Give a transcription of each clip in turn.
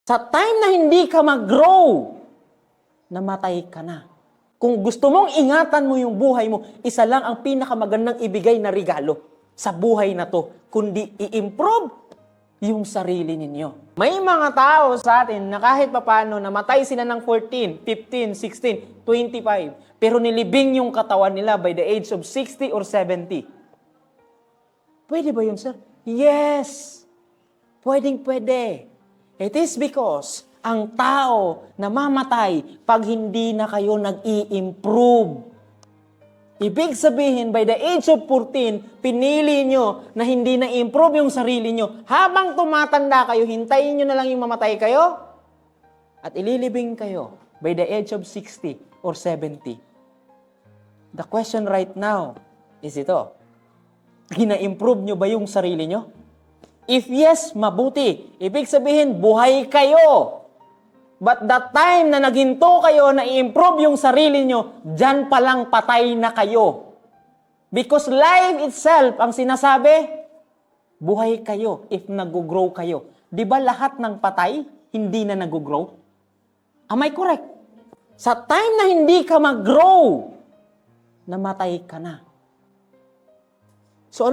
Sa time na hindi ka mag-grow, namatay ka na. Kung gusto mong ingatan mo yung buhay mo, isa lang ang pinakamagandang ibigay na regalo sa buhay na to, kundi i-improve yung sarili ninyo. May mga tao sa atin na kahit papano namatay sila ng 14, 15, 16, 25, pero nilibing yung katawan nila by the age of 60 or 70. Pwede ba yun, sir? Yes! Pwedeng-pwede. It is because ang tao namamatay pag hindi na kayo nag-i-improve. Ibig sabihin, by the age of 14, pinili nyo na hindi na-improve yung sarili nyo. Habang tumatanda kayo, hintayin nyo na lang yung mamatay kayo at ililibing kayo by the age of 60 or 70. The question right now is ito. Gina-improve nyo ba yung sarili nyo? If yes, mabuti. Ibig sabihin, buhay kayo. But that time na naghinto kayo na i-improve yung sarili nyo, dyan palang patay na kayo. Because life itself, ang sinasabi, buhay kayo if nag-grow kayo. Di ba lahat ng patay, hindi na nag-grow? Am I correct? Sa time na hindi ka mag-grow, namatay ka na. So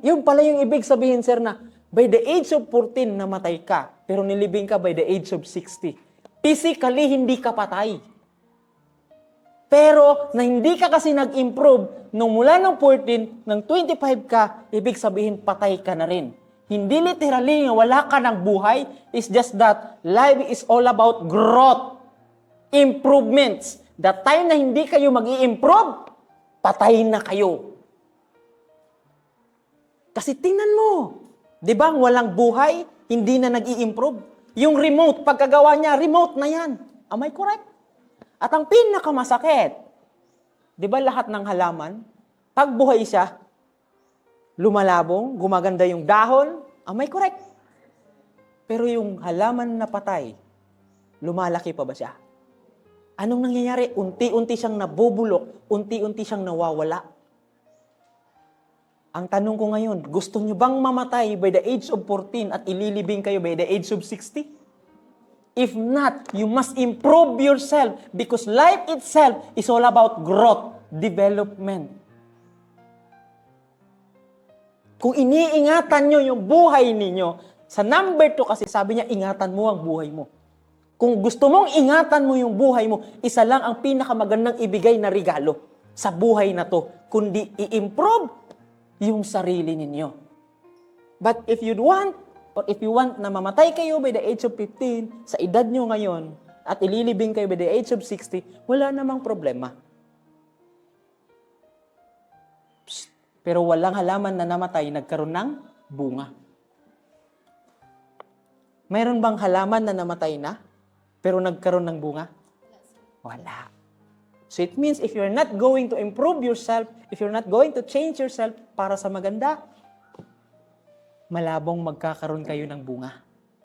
yun pala yung ibig sabihin, sir, na by the age of 14, namatay ka, pero nilibing ka by the age of 60. Physically, hindi ka patay. Pero, na hindi ka kasi nag-improve, nung mula ng 14, ng 25 ka, ibig sabihin, patay ka na rin. Hindi literally nga wala ka ng buhay, it's just that life is all about growth, improvements. The time na hindi kayo mag-i-improve, patay na kayo. Kasi tingnan mo, di ba, walang buhay, hindi na nag-i-improve. Yung remote, pagkagawa niya, remote na yan. Am I correct? At ang pinakamasakit, di ba lahat ng halaman, pag buhay siya, lumalabong, gumaganda yung dahon, am I correct? Pero yung halaman na patay, lumalaki pa ba siya? Anong nangyayari? Unti-unti siyang nabubulok, unti-unti siyang nawawala. Ang tanong ko ngayon, gusto nyo bang mamatay by the age of 14 at ililibing kayo by the age of 60? If not, you must improve yourself because life itself is all about growth, development. Kung iniingatan nyo yung buhay ninyo, sa number 2 kasi sabi niya, ingatan mo ang buhay mo. Kung gusto mong ingatan mo yung buhay mo, isa lang ang pinakamagandang ibigay na regalo sa buhay na to, kundi i-improve yung sarili ninyo. But if you want na mamatay kayo by the age of 15, sa edad nyo ngayon, at ililibing kayo by the age of 60, wala namang problema. Psst. Pero walang halaman na namatay, nagkaroon ng bunga. Mayroon bang halaman na namatay na, pero nagkaroon ng bunga? Wala. So it means if you're not going to improve yourself, if you're not going to change yourself para sa maganda, malabong magkakaroon kayo ng bunga.